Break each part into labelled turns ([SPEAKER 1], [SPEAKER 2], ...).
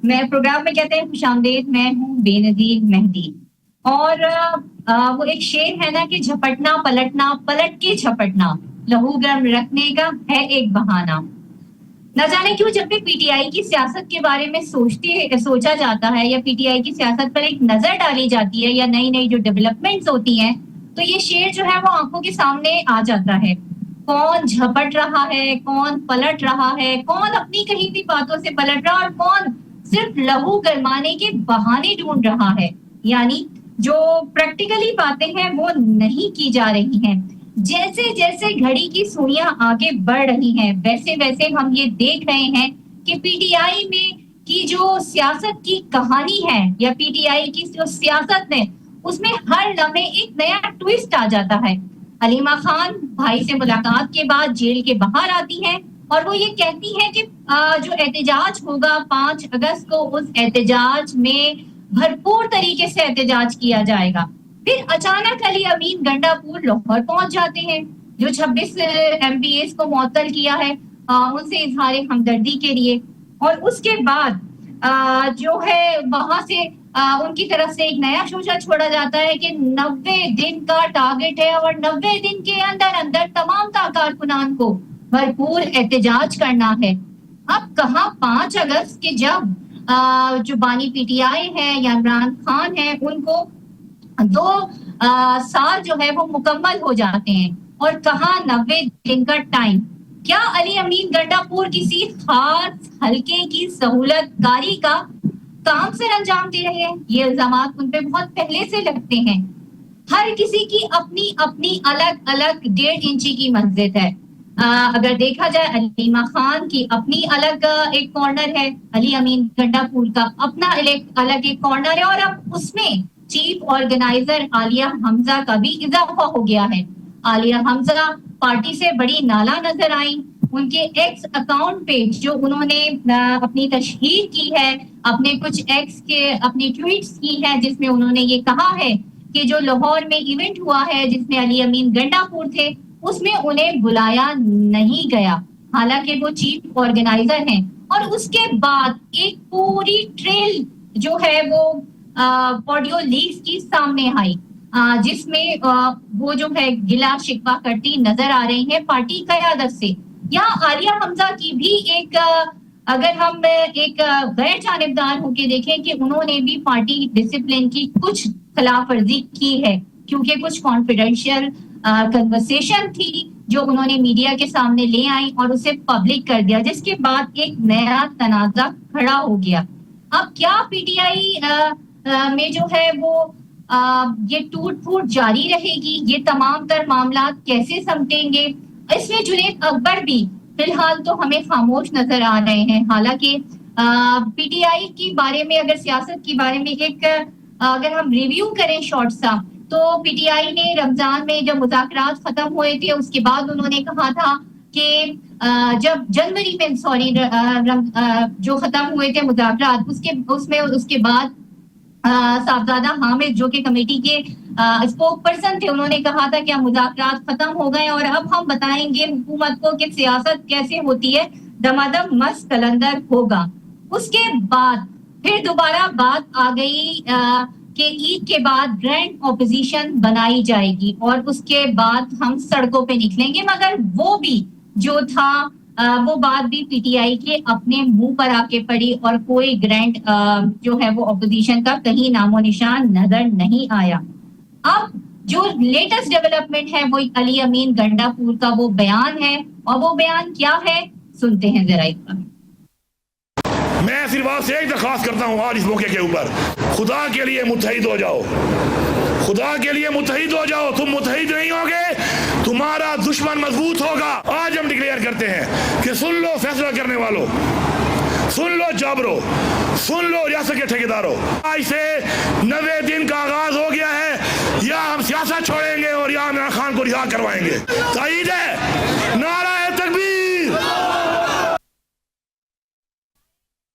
[SPEAKER 1] میں پروگرام میں کہتے ہیں خوش آمدید، میں ہوں بے نظیر مہدی. اور وہ ایک شعر ہے نا کہ جھپٹنا پلٹنا پلٹ کے جھپٹنا لہو گرم رکھنے کا ہے ایک بہانہ. نہ جانے کیوں جب بھی پی ٹی آئی کی سیاست کے بارے میں سوچا جاتا ہے یا پی ٹی آئی کی سیاست پر ایک نظر ڈالی جاتی ہے یا نئی نئی جو ڈیولپمنٹس ہوتی ہیں تو یہ شعر جو ہے وہ آنکھوں کے سامنے آ جاتا ہے. کون جھپٹ رہا ہے، کون پلٹ رہا ہے، کون اپنی کہیں بھی باتوں سے پلٹ رہا اور کون صرف لہو گرمانے کے بہانے ڈھونڈ رہا ہے. یعنی جو پریکٹیکلی باتیں ہیں وہ نہیں کی جا رہی ہیں. جیسے جیسے گھڑی کی سوئیاں آگے بڑھ رہی ہیں ویسے ویسے ہم یہ دیکھ رہے ہیں کہ پی ٹی آئی میں کی جو سیاست کی کہانی ہے یا پی ٹی آئی کی جو سیاست ہے اس میں ہر لمحے ایک نیا ٹویسٹ آ جاتا ہے. علیمہ خان بھائی سے ملاقات کے بعد جیل کے باہر آتی ہیں اور وہ یہ کہتی ہے کہ جو احتجاج ہوگا 5 اگست کو اس احتجاج میں بھرپور طریقے سے احتجاج کیا جائے گا. پھر اچانک علی امین گنڈا پور لاہور پہنچ جاتے ہیں جو 26 ایم پی ایس کو معطل کیا ہے ان سے اظہار ہمدردی کے لیے. اور اس کے بعد جو ہے وہاں سے ان کی طرف سے ایک نیا شوشہ چھوڑا جاتا ہے کہ 90 دن کا ٹارگٹ ہے اور 90 دن کے اندر اندر تمام کارکنان کو بھرپور احتجاج کرنا ہے. اب کہاں 5 اگست کے جب جو بانی پی ٹی آئی ہے یا عمران خان ہے ان کو 2 سال جو ہے وہ مکمل ہو جاتے ہیں اور کہاں 90 دن کا ٹائم. کیا علی امین گنڈا پور کسی خاص حلقے کی سہولت کاری کا کام سر انجام دے رہے ہیں؟ یہ الزامات ان پہ بہت پہلے سے لگتے ہیں. ہر کسی کی اپنی اپنی الگ الگ 1.5 انچی کی مسجد ہے. اگر دیکھا جائے علیمہ خان کی اپنی الگ ایک کارنر ہے، علی امین گنڈا پور کا اپنا الگ ایک کارنر ہے اور اب اس میں چیف آرگنائزر عالیہ حمزہ کا بھی اضافہ ہو گیا ہے. عالیہ حمزہ پارٹی سے بڑی نالا نظر آئیں. ان کے ایکس اکاؤنٹ پہ جو انہوں نے اپنی تشہیر کی ہے، اپنے کچھ ایکس کے اپنی ٹویٹس کی ہے جس میں انہوں نے یہ کہا ہے کہ جو لاہور میں ایونٹ ہوا ہے جس میں علی امین گنڈا پور تھے اس میں انہیں بلایا نہیں گیا حالانکہ وہ چیف آرگنائزر ہیں. اور اس کے بعد ایک پوری ٹریل جو ہے وہ آڈیو لیکس کی سامنے آئی جس میں وہ جو ہے گلا شکوہ کرتی نظر آ رہی ہے پارٹی قیادت سے. یہاں عالیہ حمزہ کی بھی ایک اگر ہم ایک غیر جانبدار ہو کے دیکھیں کہ انہوں نے بھی پارٹی ڈسپلن کی کچھ خلاف ورزی کی ہے کیونکہ کچھ کانفیڈینشیل کنورسیشن تھی جو انہوں نے میڈیا کے سامنے لے آئی اور اسے پبلک کر دیا جس کے بعد ایک نیا تنازع کھڑا ہو گیا. اب کیا پی ٹی آئی میں جو ہے وہ یہ ٹوٹ پھوٹ جاری رہے گی؟ یہ تمام تر معاملات کیسے سمٹیں گے؟ اس میں جنید اکبر بھی فی الحال تو ہمیں خاموش نظر آ رہے ہیں. حالانکہ پی ٹی آئی کی بارے میں اگر سیاست کے بارے میں ایک اگر ہم ریویو کریں شارٹ سا تو پی ٹی آئی نے رمضان میں جب مذاکرات ختم ہوئے تھے اس کے بعد انہوں نے کہا تھا کہ جب جنوری میں جو ختم ہوئے تھے مذاکرات اس کے بعد صاحبزادہ حامد جو کہ کمیٹی کے اسپوک پرسن تھے انہوں نے کہا تھا کہ مذاکرات ختم ہو گئے اور اب ہم بتائیں گے حکومت کو کہ سیاست کیسے ہوتی ہے، دمادم مست کلندر ہوگا. اس کے بعد پھر دوبارہ بات آ گئی کہ عید کے بعد گرینڈ اپوزیشن بنائی جائے گی اور اس کے بعد ہم سڑکوں پہ نکلیں گے. مگر وہ بھی جو تھا وہ بات بھی پی ٹی آئی کے اپنے منہ پر آ کے پڑی اور کوئی گرینڈ جو ہے وہ اپوزیشن کا کہیں نام و نشان نظر نہیں آیا. اب جو لیٹسٹ ڈیولپمنٹ ہے وہ علی امین گنڈا پور کا وہ بیان ہے اور وہ بیان کیا ہے سنتے ہیں ذرا ایک بار.
[SPEAKER 2] میں صرف آپ سے ایک درخواست کرتا ہوں آج اس موقع کے اوپر، خدا کے لیے متحد ہو جاؤ، خدا کے لیے متحد ہو جاؤ. تم متحد نہیں ہوگے تمہارا دشمن مضبوط ہوگا. آج ہم ڈکلیئر کرتے ہیں کہ سن لو فیصلہ کرنے والوں، سن لو جابرو، سن لو ریاست کے ٹھیکیداروں، آج سے 90 دن کا آغاز ہو گیا ہے. یا ہم سیاست چھوڑیں گے اور یا عمران خان کو رہا کروائیں گے. تائید ہے؟ نعرہ تکبیر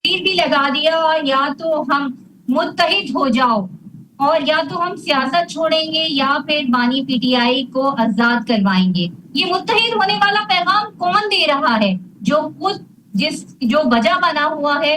[SPEAKER 1] بھی لگا دیا. یا تو ہم متحد ہو جاؤ اور یا تو ہم سیاست چھوڑیں گے یا پھر بانی پی ٹی آئی کو آزاد کروائیں گے. یہ متحد ہونے والا پیغام کون دے رہا ہے؟ جو خود جو وجہ بنا ہوا ہے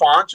[SPEAKER 3] 5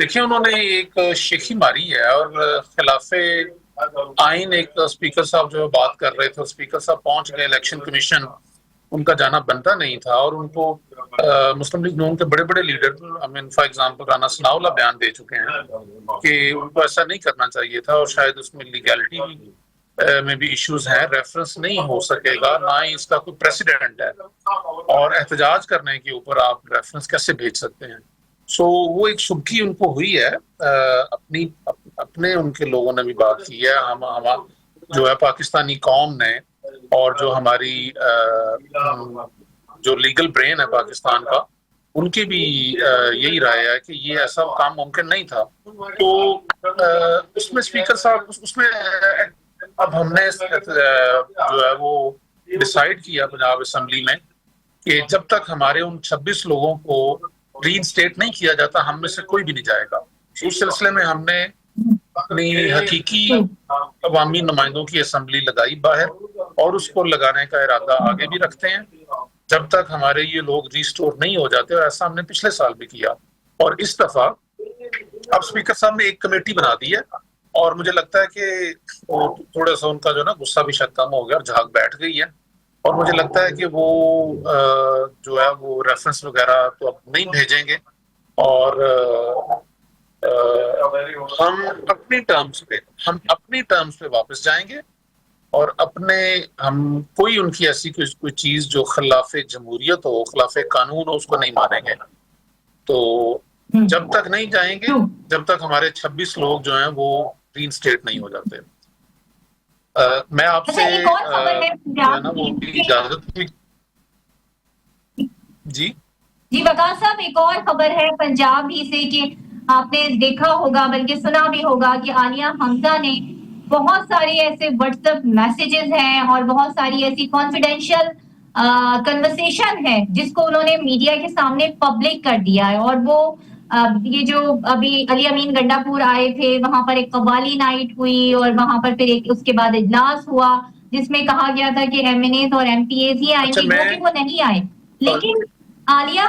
[SPEAKER 3] دیکھیں انہوں نے ایک شیخی ماری ہے اور خلاف آئین ایک اسپیکر صاحب جو بات کر رہے تھے، اسپیکر صاحب پہنچ گئے الیکشن کمیشن، ان کا جانا بنتا نہیں تھا، اور ان کو مسلم لیگ نون کے بڑے بڑے لیڈر فار ایگزامپل رانا ثناء اللہ بیان دے چکے ہیں کہ ان کو ایسا نہیں کرنا چاہیے تھا، اور شاید اس میں لیگیلٹی میں بھی ایشوز ہیں، ریفرنس نہیں ہو سکے گا، نہ ہی اس کا کوئی پریسیڈنٹ ہے، اور احتجاج کرنے کے اوپر آپ ریفرنس کیسے بھیج سکتے ہیں؟ سو وہ ایک سبکی ان کو ہوئی ہے، اپنے ان کے لوگوں نے بھی بات کی ہے، ہم جو ہے پاکستانی قوم نے اور جو ہماری جو لیگل برین ہے پاکستان کا، ان کی بھی یہی رائے ہے کہ یہ ایسا کام ممکن نہیں تھا۔ تو اس میں اسپیکر صاحب اس میں اب ہم نے جو ہے وہ ڈیسائیڈ کیا پنجاب اسمبلی میں کہ جب تک ہمارے ان 26 لوگوں کو ری انسٹیٹ نہیں کیا جاتا، ہم میں سے کوئی بھی نہیں جائے گا۔ اس سلسلے میں ہم نے اپنی حقیقی عوامی نمائندوں کی اسمبلی لگائی باہر، اور اس کو لگانے کا ارادہ آگے بھی رکھتے ہیں جب تک ہمارے یہ لوگ ریسٹور نہیں ہو جاتے، اور ایسا ہم نے پچھلے سال بھی کیا۔ اور اس دفعہ اب اسپیکر صاحب نے ایک کمیٹی بنا دی ہے، اور مجھے لگتا ہے کہ تھوڑا سا ان کا جو نا غصہ بھی شاید کم ہو گیا اور جھاگ بیٹھ گئی ہے، اور مجھے لگتا ہے کہ وہ جو ہے وہ ریفرنس وغیرہ تو اب نہیں بھیجیں گے، اور ہم اپنی ٹرمز پہ واپس جائیں گے، اور ہم کوئی ان کی ایسی کوئی چیز جو خلاف جمہوریت ہو، خلاف قانون ہو، اس کو نہیں مانیں گے۔ تو جب تک نہیں جائیں گے، جب تک ہمارے 26 لوگ جو ہیں وہ ری انسٹیٹ نہیں ہو جاتے۔ میں آپ سے جو ہے نا وہ اجازت بھی جی
[SPEAKER 1] وقار صاحب، ایک اور خبر ہے پنجاب ہی سے کہ آپ نے دیکھا ہوگا بلکہ سنا بھی ہوگا کہ عالیہ حمزہ نے بہت سارے ایسے واٹس ایپ میسیجز ہیں اور بہت ساری ایسی کانفیڈینشیل کنورسیشن ہے جس کو انہوں نے میڈیا کے سامنے پبلک کر دیا ہے، اور وہ یہ جو ابھی علی امین گنڈا پور آئے تھے، وہاں پر ایک قوالی نائٹ ہوئی، اور وہاں پر پھر اس کے بعد اجلاس ہوا جس میں کہا گیا تھا کہ ایم این ایز اور ایم پی ایز ہی آئیں گے، جو کہ وہ نہیں آئے۔ لیکن عالیہ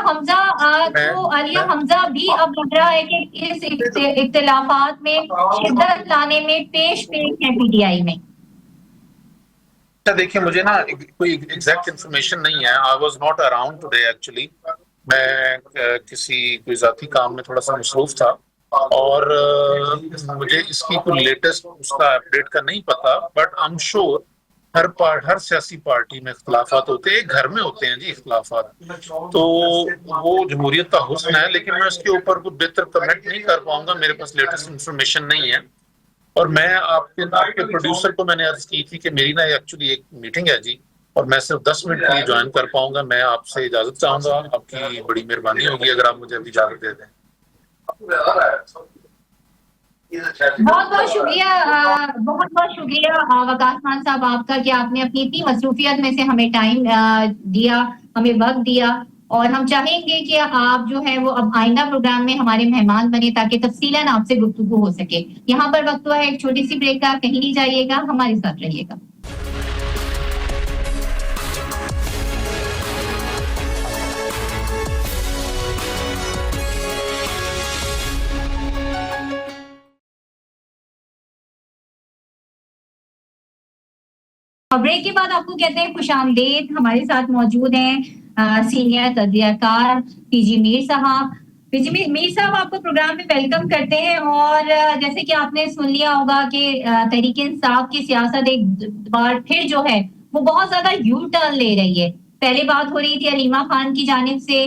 [SPEAKER 1] حمزہ بھی اب لگ رہا ہے کہ اس اختلافات میں شدت لانے میں پیش ہے پی ٹی آئی میں۔
[SPEAKER 3] دیکھیں مجھے نا کوئی ایگزیکٹ انفارمیشن نہیں ہے، I was not around today actually، میں کوئی ذاتی کام میں تھوڑا سا مصروف تھا، اور مجھے اس کی کوئی لیٹسٹ اس کا اپڈیٹ کا نہیں پتا، بٹ I'm sure ہر سیاسی پارٹی میں اختلافات ہوتے ہیں، گھر میں ہوتے ہیں جی اختلافات، تو وہ جمہوریت کا حسن ہے، لیکن میں اس کے اوپر کوئی بہتر کمنٹ نہیں کر پاؤں گا، میرے پاس لیٹسٹ انفارمیشن نہیں ہے۔ اور میں آپ کے پروڈیوسر کو میں نے عرض کی تھی کہ میری نا ایکچولی ایک میٹنگ ہے جی، اور میں صرف 10 منٹ کے لیے جوائن کر پاؤں گا، میں آپ سے اجازت چاہوں گا، آپ کی بڑی مہربانی ہوگی اگر آپ مجھے ابھی اجازت دے دیں۔
[SPEAKER 1] بہت شکریہ وقار خان صاحب آپ کا کہ آپ نے اپنی اتنی مصروفیت میں سے ہمیں ٹائم دیا، ہمیں وقت دیا، اور ہم چاہیں گے کہ آپ جو ہے وہ اب آئندہ پروگرام میں ہمارے مہمان بنے تاکہ تفصیلاً آپ سے گفتگو ہو سکے۔ یہاں پر وقت ہوا ہے ایک چھوٹی سی بریک کا، کہیں نہیں جائیے گا، ہمارے ساتھ رہیے گا۔ بریک کے بعد آپ کو کہتے ہیں خوش آمدید، ہمارے ساتھ موجود ہیں سینئر تجزیہ کار پی جی میر صاحب۔ پی جی میر صاحب آپ کو پروگرام میں ویلکم کرتے ہیں، اور جیسے کہ آپ نے سن لیا ہوگا کہ تحریک انصاف کی سیاست ایک بار پھر جو ہے وہ بہت زیادہ یو ٹرن لے رہی ہے۔ پہلے بات ہو رہی تھی علیمہ خان کی جانب سے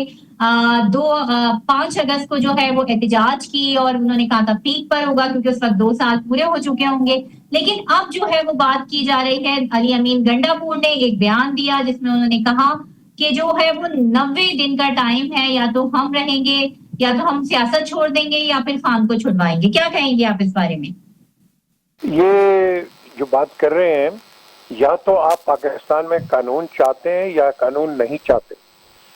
[SPEAKER 1] 5 اگست کو جو ہے وہ احتجاج کی، اور انہوں نے کہا تھا پیک پر ہوگا کیونکہ اس وقت 2 سال پورے ہو چکے ہوں گے، لیکن اب جو ہے وہ بات کی جا رہی ہے، علی امین گنڈا پور نے ایک بیان دیا جس میں انہوں نے کہا کہ جو ہے وہ 90 دن کا ٹائم ہے، یا تو ہم رہیں گے یا تو ہم سیاست چھوڑ دیں گے یا پھر خان کو چھڑوائیں گے۔ کیا کہیں گے آپ اس بارے میں؟
[SPEAKER 4] یہ جو بات کر رہے ہیں، یا تو آپ پاکستان میں قانون چاہتے ہیں یا قانون نہیں چاہتے۔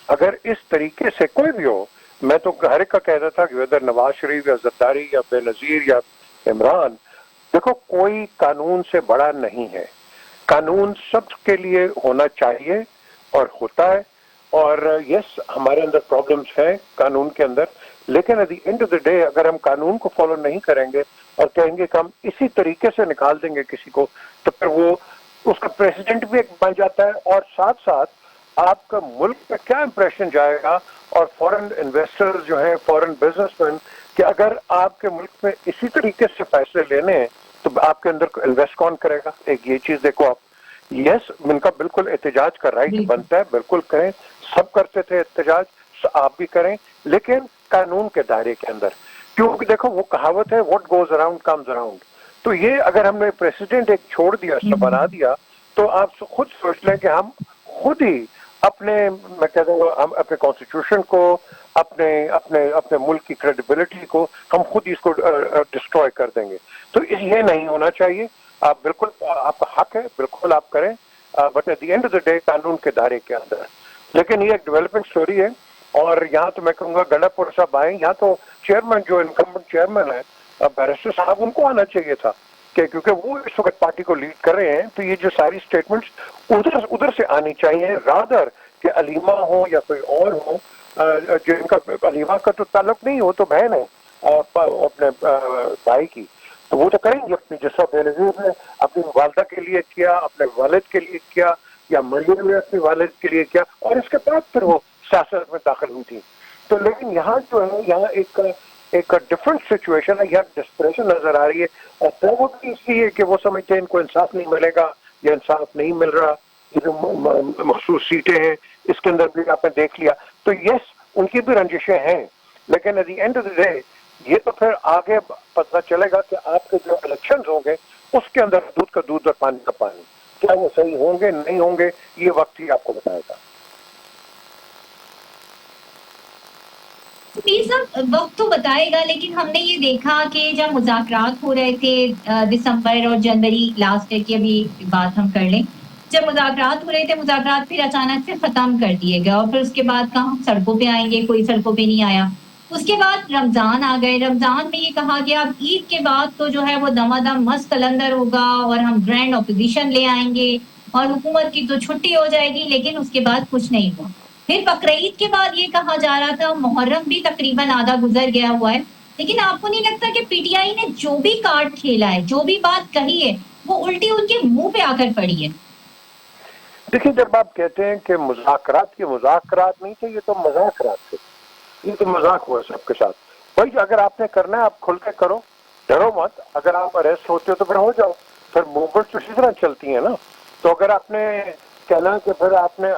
[SPEAKER 4] اگر اس طریقے سے کوئی بھی ہو، میں تو ہر ایک کا کہتا تھا کہ ادھر نواز شریف یا زرداری یا بے نظیر یا عمران، دیکھو کوئی قانون سے بڑا نہیں ہے، قانون سب کے لیے ہونا چاہیے اور ہوتا ہے، اور یس ہمارے اندر پرابلمز ہیں قانون کے اندر، لیکن at the end of the day اگر ہم قانون کو فالو نہیں کریں گے اور کہیں گے کہ ہم اسی طریقے سے نکال دیں گے کسی کو, تو پھر وہ اس کا پریسیڈنٹ بھی ایک بن جاتا ہے, اور ساتھ ساتھ آپ کا ملک پہ کیا امپریشن جائے گا, اور فورن انویسٹر جو ہیں, فورن بزنس مین, کہ اگر آپ کے ملک میں اسی طریقے سے فیصلے لینے ہیں تو آپ کے اندر انویسٹ کون کرے گا. ایک یہ چیز دیکھو آپ, یس ان کا بالکل احتجاج کا رائٹ بنتا ہے, بالکل کریں, سب کرتے تھے احتجاج, آپ بھی کریں, لیکن قانون کے دائرے کے اندر, کیونکہ دیکھو وہ کہاوت ہے what goes around comes around. تو یہ اگر ہم نے پریسیڈنٹ ایک چھوڑ دیا, اس سے بنا دیا, تو آپ خود سوچ لیں کہ ہم خود ہی اپنے, میں کہہ دوں گا, ہم اپنے کانسٹیٹیوشن کو, اپنے اپنے اپنے ملک کی کریڈیبلٹی کو ہم خود ہی اس کو ڈسٹروائے کر دیں گے. تو یہ نہیں ہونا چاہیے. آپ بالکل, آپ کا حق ہے, بالکل آپ کریں, but at the end of the day قانون کے دائرے کے اندر. لیکن یہ ایک ڈیولپنگ سٹوری ہے, اور یہاں تو میں کہوں گا گنڈا پور صاحب آئیں, یہاں تو چیئرمین جو انکمبنٹ چیئرمین ہے بیرسٹر صاحب, ان کو آنا چاہیے تھا, کہ کیونکہ وہ اس وقت پارٹی کو لیڈ کر رہے ہیں, تو یہ جو ساری اسٹیٹمنٹس ادھر سے آنی چاہیے, رادر کہ علیمہ ہو یا کوئی اور ہو, جن کا علیمہ کا تو تعلق نہیں ہو, تو بہن ہے اپنے بھائی کی, تو وہ تو کریں گے اپنی, جس طرح بے نظیر نے اپنی والدہ کے لیے کیا, اپنے والد کے لیے کیا, یا مریم نے اپنے والد کے لیے کیا, اور اس کے بعد پھر وہ سیاست میں داخل ہوئی تھی. تو لیکن یہاں جو ہے, یہاں ایک ڈفرنٹ سچویشن ہے, یہاں ڈسپریشن نظر آ رہی ہے, اور پروبلی اس لیے کہ وہ سمجھتے ہیں ان کو انصاف نہیں ملے گا, یا انصاف نہیں مل رہا. یہ جو مخصوص سیٹیں ہیں اس کے اندر بھی آپ نے دیکھ لیا, تو یس ان کی بھی رنجشیں ہیں, لیکن at the end of the day یہ تو پھر آگے پتہ چلے گا کہ آپ کے جو الیکشنز ہوں گے اس کے اندر دودھ کا دودھ اور پانی کا پانی, کیا وہ صحیح ہوں گے نہیں ہوں گے, یہ وقت ہی آپ کو بتائے گا.
[SPEAKER 1] پیر صاحب وقت تو بتائے گا, لیکن ہم نے یہ دیکھا کہ جب مذاکرات ہو رہے تھے دسمبر اور جنوری لاسٹ ایئر کی ابھی بات ہم کر لیں, جب مذاکرات ہو رہے تھے, مذاکرات پھر اچانک سے ختم کر دیے گئے, اور پھر اس کے بعد کہاں ہم سڑکوں پہ آئیں گے, کوئی سڑکوں پہ نہیں آیا. اس کے بعد رمضان آ گئے, رمضان میں یہ کہا گیا اب عید کے بعد تو جو ہے وہ دمادم مست کلندر ہوگا, اور ہم گرینڈ اپوزیشن لے آئیں گے, اور حکومت کی تو چھٹی ہو جائے گی. لیکن اس کے بعد کچھ نہیں ہوا. پھر بقرعید کے بعد یہ کہا جا رہا تھا, محرم بھی تقریباً آدھا گزر گیا ہوا ہے, لیکن آپ کو نہیں لگتا کہ پی ٹی آئی نے جو بھی کارڈ کھیلا ہے, جو بھی بات کہی ہے, وہ الٹی ان کے منہ پہ آ کر پڑی ہے؟
[SPEAKER 4] دیکھیے, جب آپ کہتے ہیں کہ مذاکرات نہیں تھے, یہ تو مذاکرات تھے, یہ تو مذاق ہوا سب کے ساتھ. بھائی اگر آپ نے کرنا ہے آپ کھل کے کرو, ڈرو مت. اگر آپ اریسٹ ہوتے ہو تو پھر ہو جاؤ, پھر موومنٹ تو اسی طرح چلتی ہیں نا. تو اگر آپ نے کہنا کہ پھر آپ نے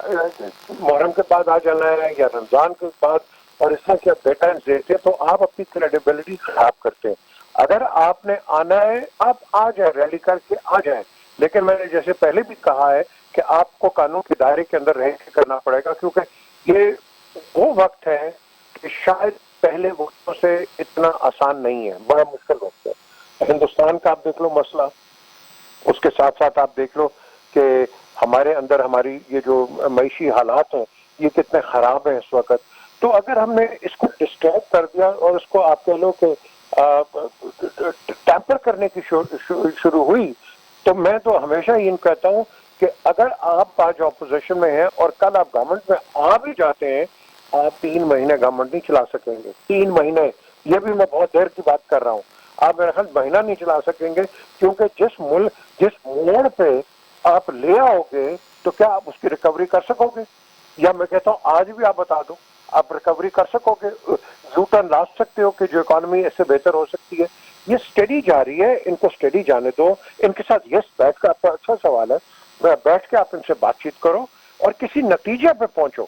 [SPEAKER 4] محرم کے بعد آ جانا ہے یا رمضان کے بعد, اور اس طرح کے ڈیڈ لائنز دیتے, تو آپ اپنی کریڈیبلٹی خراب کرتے ہیں. اگر آپ نے آنا ہے آپ آ جائیں, ریلی کر کے آ جائیں, لیکن میں نے جیسے پہلے بھی کہا ہے کہ آپ کو قانون کے دائرے کے اندر رہ کے کرنا پڑے گا, کیونکہ یہ وہ وقت ہے کہ شاید پہلے وقتوں سے اتنا آسان نہیں ہے, بڑا مشکل وقت ہے. ہندوستان کا آپ دیکھ لو مسئلہ, اس کے ساتھ ساتھ آپ دیکھ لو کہ ہمارے اندر ہماری یہ جو معیشی حالات ہیں یہ کتنے خراب ہیں اس وقت. تو اگر ہم نے اس کو ڈسٹریکٹ کر دیا اور اس کو آپ کہہ لو کہ ٹیمپر کرنے کی شروع ہوئی, تو میں تو ہمیشہ یہ کہتا ہوں کہ اگر آپ آج اپوزیشن میں ہیں اور کل آپ گورنمنٹ میں آ بھی جاتے ہیں, آپ 3 مہینے گورنمنٹ نہیں چلا سکیں گے. 3 مہینے, یہ بھی میں بہت دیر کی بات کر رہا ہوں, آپ میرے خیال مہینہ نہیں چلا سکیں گے, کیونکہ جس موڑ پہ آپ لے آؤ گے تو کیا آپ اس کی ریکوری کر سکو گے؟ یا میں کہتا ہوں آج بھی آپ بتا دو, آپ ریکوری کر سکو گے, یو ٹرن لا سکتے ہو کہ جو اکانومی اس سے بہتر ہو سکتی ہے؟ یہ اسٹڈی جاری ہے, ان کو اسٹڈی جانے دو. ان کے ساتھ یس بیٹھ کا آپ کا اچھا سوال ہے, بیٹھ کے آپ ان سے بات چیت کرو اور کسی نتیجے پہ پہنچو.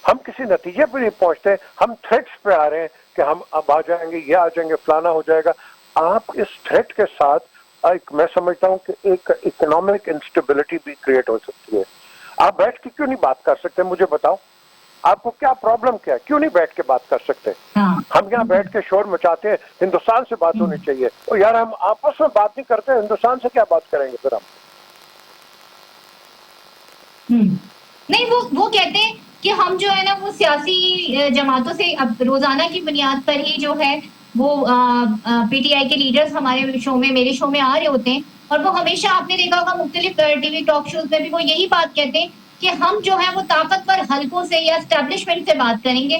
[SPEAKER 4] ہم کسی نتیجے پہ نہیں پہنچتے, ہم تھریٹس پہ آ رہے ہیں کہ ہم اب آ جائیں گے, یہ آ جائیں گے, فلانا ہو جائے گا. آپ اس تھریٹ کے ساتھ میں سمجھتا ہوں کہ ایک اکنامک انسٹیبلٹی بھی کریٹ ہو سکتی ہے. آپ بیٹھ کے کیوں نہیں بات کر سکتے؟ مجھے بتاؤ, آپ کو کیا پرابلم کیا ہے, کیوں نہیں بیٹھ کے بات کر سکتے؟ ہم یہاں بیٹھ کے شور مچاتے ہیں, ہندوستان سے بات ہونی چاہیے. اور یار ہم آپس میں بات نہیں کرتے, ہندوستان سے کیا بات کریں گے پھر ہم؟
[SPEAKER 1] نہیں, وہ کہتے ہیں کہ ہم جو ہے نا وہ سیاسی جماعتوں سے اب روزانہ کی بنیاد پر ہی جو ہے وہ پی ٹی آئی کے لیڈرز ہمارے شو میں, میرے شو میں آ رہے ہوتے ہیں, اور وہ ہمیشہ آپ نے دیکھا ہوگا مختلف ٹی وی ٹاک شوز میں بھی وہ یہی بات کہتے ہیں کہ ہم جو ہے وہ طاقتور حلقوں سے یا اسٹیبلشمنٹ سے بات کریں گے,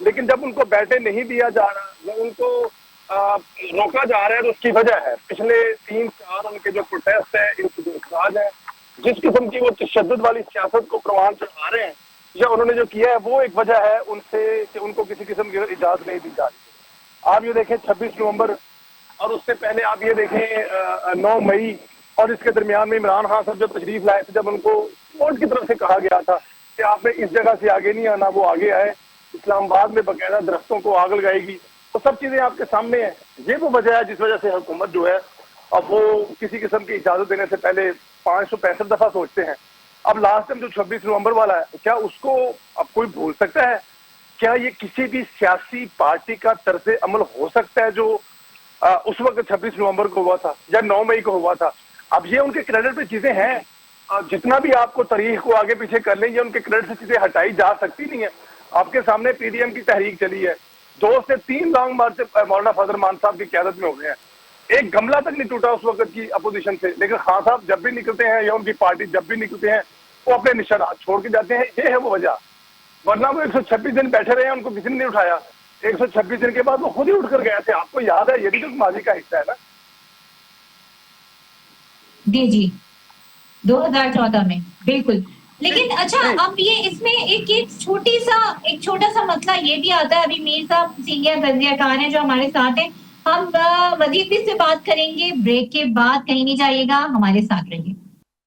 [SPEAKER 5] لیکن جب ان کو بیٹھے نہیں دیا جا رہا یا ان کو روکا جا رہا ہے تو اس کی وجہ ہے پچھلے 3-4 ان کے جو پروٹیسٹ ہے، ان کے جو احتجاج ہے، جس قسم کی وہ تشدد والی سیاست کو پروان چڑھا رہے ہیں یا انہوں نے جو کیا ہے، وہ ایک وجہ ہے ان سے کہ ان کو کسی قسم کی اجازت نہیں دی جا رہی۔ آپ یہ دیکھیں 26 نومبر اور اس سے پہلے آپ یہ دیکھیں 9 مئی اور اس کے درمیان میں عمران خان صاحب جب تشریف لائے تھے، جب ان کو کورٹ کی طرف سے کہا گیا تھا کہ آپ نے اس جگہ سے آگے نہیں آنا، وہ آگے آئے، اسلام آباد میں باقاعدہ درختوں کو آگ لگائے گی، وہ سب چیزیں آپ کے سامنے ہیں۔ یہ وہ وجہ ہے جس وجہ سے حکومت جو ہے اب وہ کسی قسم کی اجازت دینے سے پہلے 565 دفعہ سوچتے ہیں۔ اب لاسٹ ٹائم جو 26 نومبر والا ہے، کیا اس کو اب کوئی بھول سکتا ہے؟ کیا یہ کسی بھی سیاسی پارٹی کا طرز عمل ہو سکتا ہے جو اس وقت 26 نومبر کو ہوا تھا یا 9 مئی کو ہوا تھا؟ اب یہ ان کے کریڈٹ پہ چیزیں ہیں، جتنا بھی آپ کو تاریخ کو آگے پیچھے کر لیں، یہ ان کے کریڈٹ سے چیزیں ہٹائی جا سکتی نہیں ہے۔ آپ کے سامنے پی ڈی ایم کی تحریک چلی ہے، 2 سے 3 لانگ مارچ مولانا فضل الرحمان صاحب کی قیادت میں ہو گئے ہیں، ایک گملہ تک نہیں ٹوٹا اس وقت کی اپوزیشن سے، لیکن خان صاحب جب بھی نکلتے ہیں یا ان کی پارٹی جب بھی نکلتے ہیں وہ اپنے نشانات چھوڑ کے جاتے ہیں۔ یہ ہے وہ وجہ، ورنہ وہ 126 دن بیٹھے رہے ہیں، ان کو کسی نے نہیں اٹھایا۔ 126 دن کے بعد وہ خود ہی اٹھ کر گئے تھے، آپ کو یاد ہے، یہ بھی تو ماضی کا حصہ ہے نا۔
[SPEAKER 1] جی 2014 میں بالکل۔ لیکن اچھا اب یہ اس میں ایک چھوٹا سا مسئلہ یہ بھی آتا ہے، ابھی میر صاحب سینئر تجزیہ کار ہیں جو ہمارے ساتھ ہیں، ہم مزید سے بات کریں گے، بریک کے بعد کہیں نہیں جائیے گا، ہمارے ساتھ رہیے۔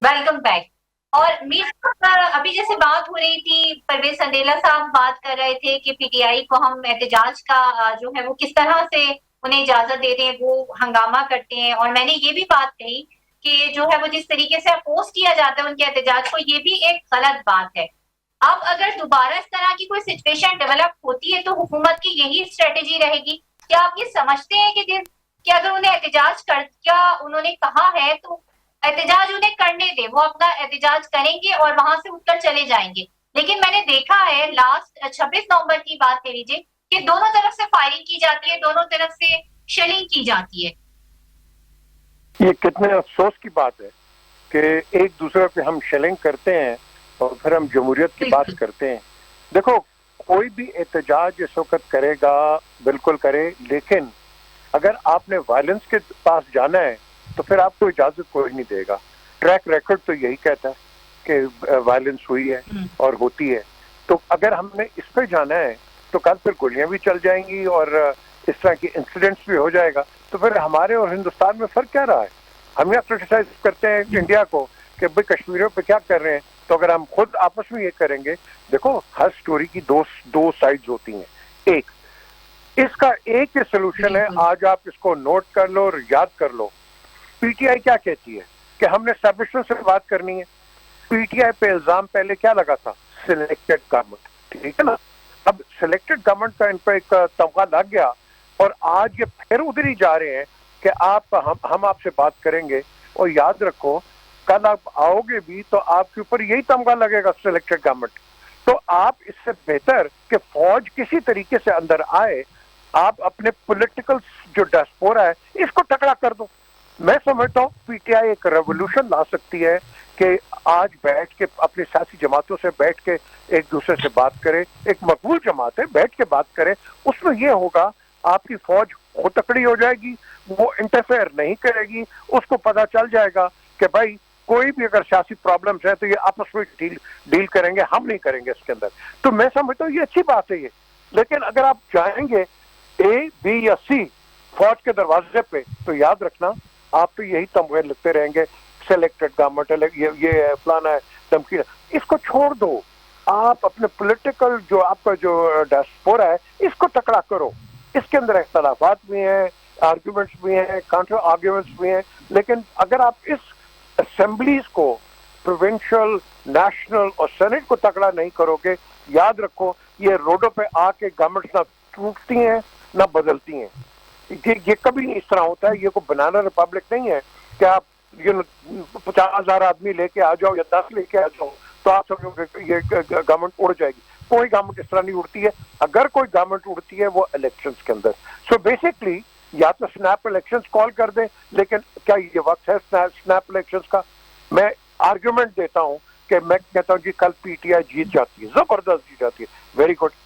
[SPEAKER 1] Welcome back. اور میر صاحب ابھی جیسے بات ہو رہی تھی، پرویز سندیلا صاحب بات کر رہے تھے کہ پی ٹی آئی کو ہم احتجاج کا جو ہے وہ کس طرح سے انہیں اجازت دے دیں، وہ ہنگامہ کرتے ہیں، اور میں نے یہ بھی بات کہی کہ جو ہے وہ جس طریقے سے اپوز کیا جاتا ہے ان کے احتجاج کو، یہ بھی ایک غلط بات ہے۔ اب اگر دوبارہ اس طرح کی کوئی سچویشن ڈیولپ ہوتی ہے تو حکومت کی یہی اسٹریٹجی رہے گی؟ کیا آپ یہ سمجھتے ہیں کہ اگر انہیں احتجاج کیا انہوں نے کہا ہے تو احتجاج انہیں کرنے دیں، وہ اپنا احتجاج کریں گے اور وہاں سے اٹھ کر چلے جائیں گے؟ لیکن میں نے دیکھا ہے لاسٹ 26 نومبر کی بات لے لیجیے کہ دونوں طرف سے فائرنگ کی جاتی ہے، دونوں طرف سے شیلنگ کی جاتی ہے۔
[SPEAKER 4] یہ کتنے افسوس کی بات ہے کہ ایک دوسرے پہ ہم شیلنگ کرتے ہیں اور پھر ہم جمہوریت کی بات کرتے ہیں۔ دیکھو، کوئی بھی احتجاج اس وقت کرے گا بالکل کرے، لیکن اگر آپ نے وائلنس کے پاس جانا ہے تو پھر آپ کو اجازت کوئی نہیں دے گا۔ ٹریک ریکارڈ تو یہی کہتا ہے کہ وائلنس ہوئی ہے اور ہوتی ہے، تو اگر ہم نے اس پہ جانا ہے تو کل پھر گولیاں بھی چل جائیں گی اور اس طرح کی انسیڈنٹس بھی ہو جائے گا، تو پھر ہمارے اور ہندوستان میں فرق کیا رہا ہے؟ ہم یہ کرٹیسائز کرتے ہیں انڈیا کو کہ بھائی کشمیریوں پہ کیا کر رہے ہیں، تو اگر ہم خود آپس میں یہ کریں گے، دیکھو ہر سٹوری کی دو سائڈز ہوتی ہیں، اس کا ایک ہی سلوشن ہے، آج آپ اس کو نوٹ کر لو اور یاد کر لو۔ پی ٹی آئی کیا کہتی ہے کہ ہم نے اسٹیبلشمنٹ سے بات کرنی ہے۔ پی ٹی آئی پہ الزام پہلے کیا لگا تھا؟ سلیکٹڈ گورنمنٹ، ٹھیک ہے نا؟ اب سلیکٹڈ گورنمنٹ کا ان پہ ایک تمغہ لگ گیا اور آج یہ پھر ادھر ہی جا رہے ہیں کہ ہم آپ سے بات کریں گے، اور یاد رکھو کل آپ آؤ گے بھی تو آپ کے اوپر یہی تمغہ لگے گا سلیکٹڈ گورنمنٹ۔ تو آپ اس سے بہتر کہ فوج کسی طریقے سے اندر آئے، آپ اپنے پولیٹیکل جو ڈسپورا ہے اس کو ٹکڑا کر دو۔ میں سمجھتا ہوں پی ٹی آئی ایک ریولوشن لا سکتی ہے کہ آج بیٹھ کے اپنی سیاسی جماعتوں سے بیٹھ کے ایک دوسرے سے بات کرے، ایک مقبول جماعت ہے، بیٹھ کے بات کرے۔ اس میں یہ ہوگا آپ کی فوج خود تکڑی ہو جائے گی، وہ انٹرفیئر نہیں کرے گی، اس کو پتہ چل جائے گا کہ بھائی کوئی بھی اگر سیاسی پرابلمز ہیں تو یہ آپس میں ڈیل کریں گے، ہم نہیں کریں گے اس کے اندر۔ تو میں سمجھتا ہوں یہ اچھی بات ہے یہ، لیکن اگر آپ جائیں گے اے بی یا سی فوج کے دروازے پہ تو یاد رکھنا آپ تو یہی تمغے لگتے رہیں گے، سلیکٹڈ گورنمنٹ، یہ فلانا ہے، دھمکی۔ اس کو چھوڑ دو، آپ اپنے پولیٹیکل جو آپ کا جو ڈسپورا ہے اس کو تکڑا کرو۔ اس کے اندر اختلافات بھی ہیں، آرگیومنٹس بھی ہیں، کانٹر آرگیومنٹس بھی ہیں، لیکن اگر آپ اس اسمبلیز کو پروونشل، نیشنل اور سینٹ کو تکڑا نہیں کرو گے، یاد رکھو یہ روڈوں پہ آ کے گورنمنٹس نہ ٹوٹتی ہیں نہ بدلتی ہیں۔ یہ کبھی نہیں اس طرح ہوتا ہے، یہ کوئی بنانا ریپبلک نہیں ہے کہ آپ 50,000 آدمی لے کے آ جاؤ یا 10 لے کے آ جاؤ تو آپ سمجھو کہ یہ گورنمنٹ اڑ جائے گی۔ کوئی گورنمنٹ اس طرح نہیں اڑتی ہے، اگر کوئی گورنمنٹ اڑتی ہے وہ الیکشنز کے اندر۔ سو بیسکلی یا تو سنیپ الیکشنز کال کر دیں، لیکن کیا یہ وقت ہے سنیپ الیکشنز کا؟ میں آرگیومنٹ دیتا ہوں کہ میں کہتا ہوں جی کل پی ٹی آئی جیت جاتی ہے، زبردست جیت جاتی ہے، ویری گڈ،